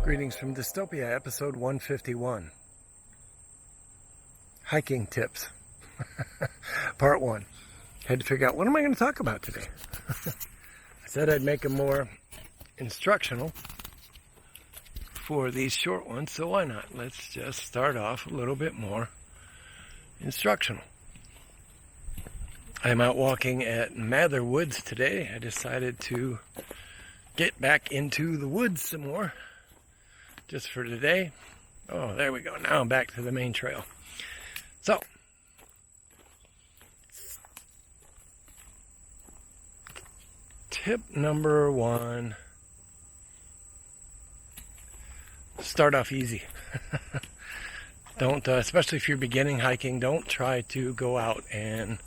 Greetings from Dystopia, episode 151. Hiking tips. Part 1. Had to figure out, what am I going to talk about today? I said I'd make them more instructional for these short ones, so why not? Let's just start off a little bit more instructional. I'm out walking at Mather Woods today. I decided to get back into the woods some more. Just for today. Oh, there we go. Now I'm back to the main trail. So, tip number 1. Start off easy. Don't, especially if you're beginning hiking, don't try to go out and,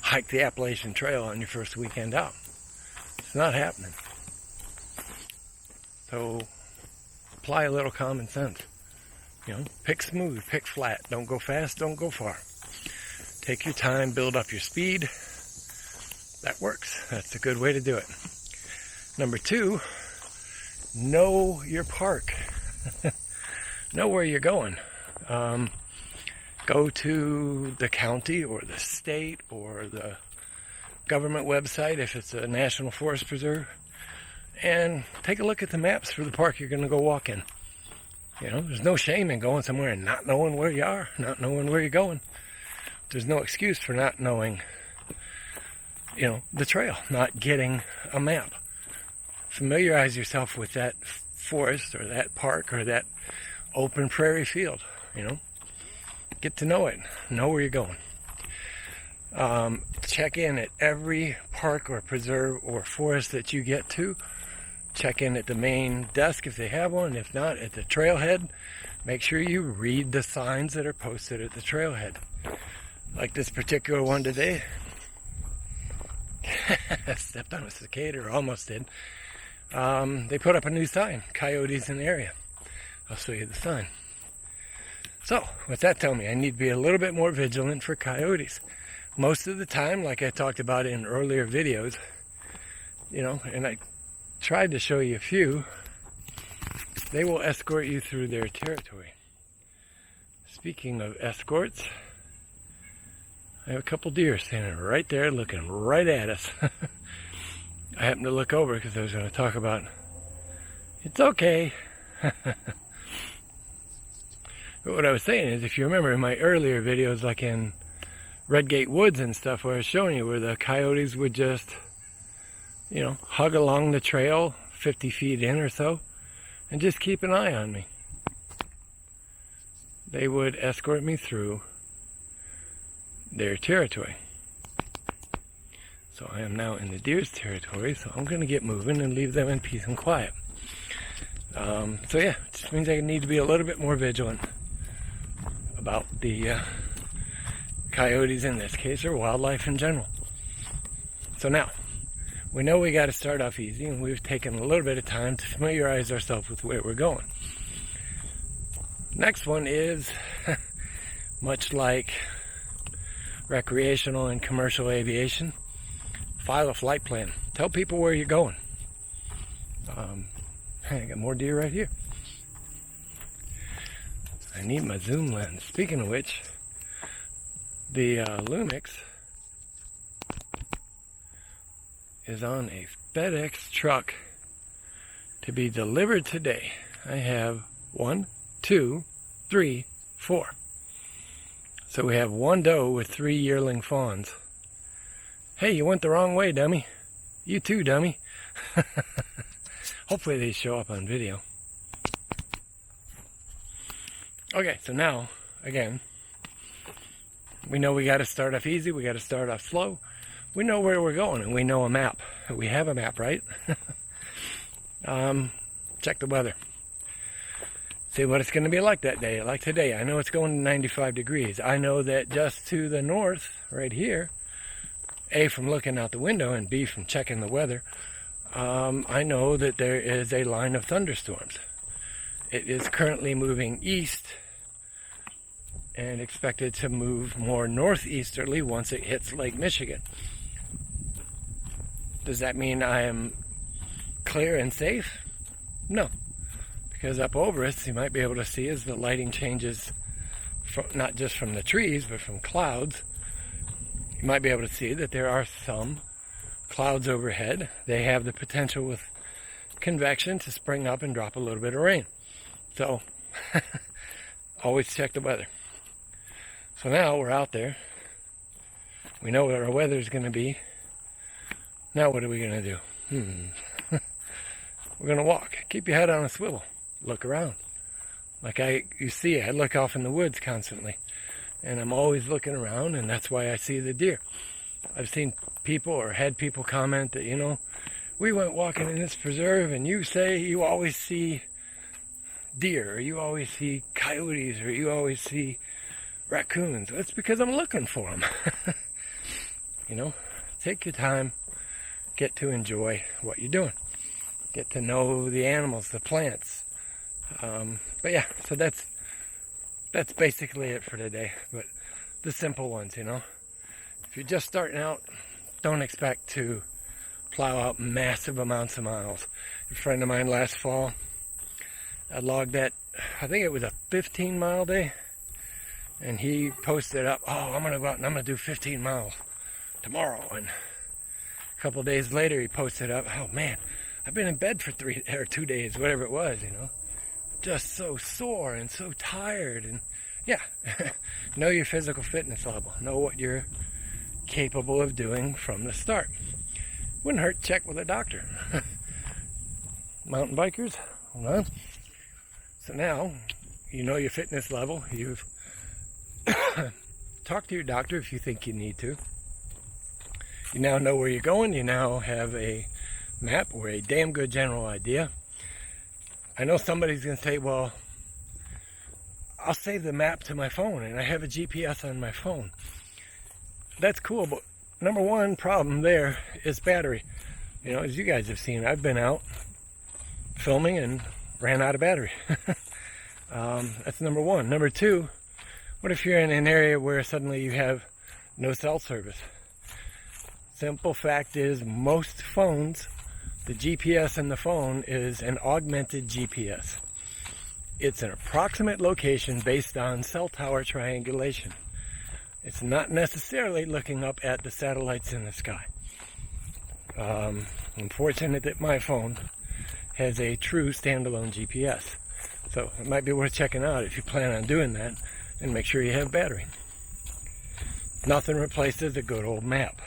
hike the Appalachian Trail on your first weekend out. It's not happening. So, apply a little common sense. Pick smooth, pick flat. Don't go fast, don't go far. Take your time, build up your speed. That works. That's a good way to do it. Number 2, know your park. Know where you're going. Go to the county or the state or the government website if it's a national forest preserve. And take a look at the maps for the park you're going to go walk in. There's no shame in going somewhere and not knowing where you are, not knowing where you're going. There's no excuse for not knowing, the trail, not getting a map. Familiarize yourself with that forest or that park or that open prairie field, Get to know it. Know where you're going. Check in at every park or preserve or forest that you get to. Check in at the main desk if they have one. If not, at the trailhead. Make sure you read the signs that are posted at the trailhead. Like this particular one today. I stepped on a cicada, or almost did. They put up a new sign. Coyotes in the area. I'll show you the sign. So, what's that tell me? I need to be a little bit more vigilant for coyotes. Most of the time, like I talked about in earlier videos, and I tried to show you a few, they will escort you through their territory. Speaking of escorts, I have a couple deer standing right there looking right at us. I happened to look over because I was going to talk about, it's okay. But what I was saying is, if you remember in my earlier videos, like in Redgate Woods and stuff, where I was showing you where the coyotes would just, hug along the trail 50 feet in or so and just keep an eye on me. They would escort me through their territory. So I am now in the deer's territory, so I'm going to get moving and leave them in peace and quiet. So yeah, it just means I need to be a little bit more vigilant about the coyotes in this case, or wildlife in general. So now, we know we got to start off easy, and we've taken a little bit of time to familiarize ourselves with where we're going. Next one is, much like recreational and commercial aviation, file a flight plan. Tell people where you're going. I got more deer right here. I need my zoom lens. Speaking of which, the Lumix is on a FedEx truck to be delivered today. I have 1, 2, 3, 4. So we have 1 doe with 3 yearling fawns. Hey, you went the wrong way, dummy. You too, dummy. Hopefully they show up on video. Okay, so now, again, we know we got to start off easy, we got to start off slow. We know where we're going, and we know a map. We have a map, right? Check the weather. See what it's going to be like that day. Like today, I know it's going to 95 degrees. I know that just to the north, right here, A, from looking out the window, and B, from checking the weather, I know that there is a line of thunderstorms. It is currently moving east and expected to move more northeasterly once it hits Lake Michigan. Does that mean I am clear and safe? No. because up over us, you might be able to see as the lighting changes, from, not just from the trees, but from clouds, you might be able to see that there are some clouds overhead. They have the potential with convection to spring up and drop a little bit of rain. So, always check the weather. So now we're out there. We know what our weather is going to be. Now what are we going to do? We're going to walk. Keep your head on a swivel. Look around. Like you see, I look off in the woods constantly. And I'm always looking around, and that's why I see the deer. I've seen people or had people comment that, you know, we went walking in this preserve and you say you always see deer, or you always see coyotes, or you always see raccoons. Well, it's because I'm looking for them. You know, take your time, get to enjoy what you're doing. Get to know the animals, the plants. But yeah, so that's basically it for today. But the simple ones, you know. If you're just starting out, don't expect to plow out massive amounts of miles. A friend of mine last fall, I logged that, I think it was a 15-mile day, and he posted up, oh, I'm going to go out and I'm going to do 15 miles tomorrow. And a couple of days later, he posted up, oh man, I've been in bed for 2 days, whatever it was, you know. Just so sore and so tired. And yeah, know your physical fitness level. Know what you're capable of doing from the start. Wouldn't hurt to check with a doctor. Mountain bikers, hold on. So now, you know your fitness level. You've talked to your doctor if you think you need to. You now know where you're going. You now have a map or a damn good general idea. I know somebody's going to say, well, I'll save the map to my phone and I have a GPS on my phone. That's cool, but number one problem there is battery. You know, as you guys have seen, I've been out filming and ran out of battery. That's number one. Number two, what if you're in an area where suddenly you have no cell service? Simple fact is, most phones, the GPS in the phone is an augmented GPS. It's an approximate location based on cell tower triangulation. It's not necessarily looking up at the satellites in the sky. I'm fortunate that my phone has a true standalone GPS. So it might be worth checking out if you plan on doing that, and make sure you have battery. Nothing replaces a good old map.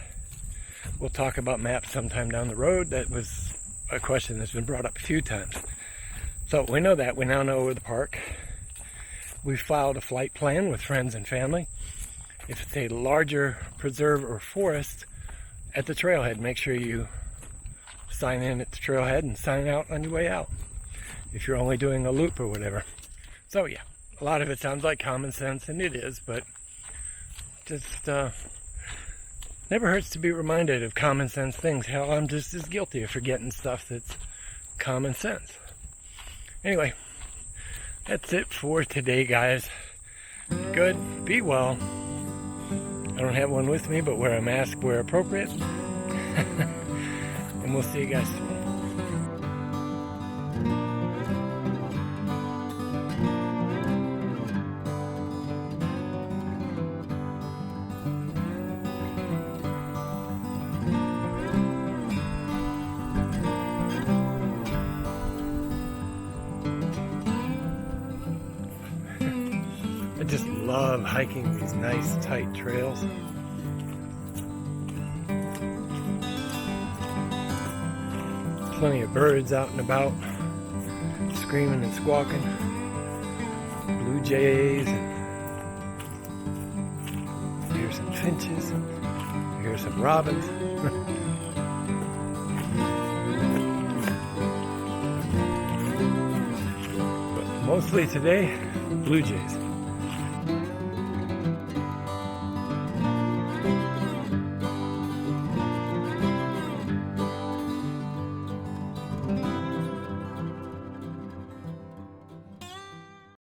We'll talk about maps sometime down the road. That was a question that's been brought up a few times. So we know that. We now know the park. We've filed a flight plan with friends and family. If it's a larger preserve or forest, at the trailhead, make sure you sign in at the trailhead and sign out on your way out, if you're only doing a loop or whatever. So yeah, a lot of it sounds like common sense, and it is, but just never hurts to be reminded of common sense things. Hell, I'm just as guilty of forgetting stuff that's common sense. Anyway, that's it for today, guys. Good, be well. I don't have one with me, but wear a mask where appropriate. And we'll see you guys soon. I just love hiking these nice tight trails. Plenty of birds out and about, screaming and squawking. Blue jays, and hear some finches, hear some robins. But mostly today, blue jays.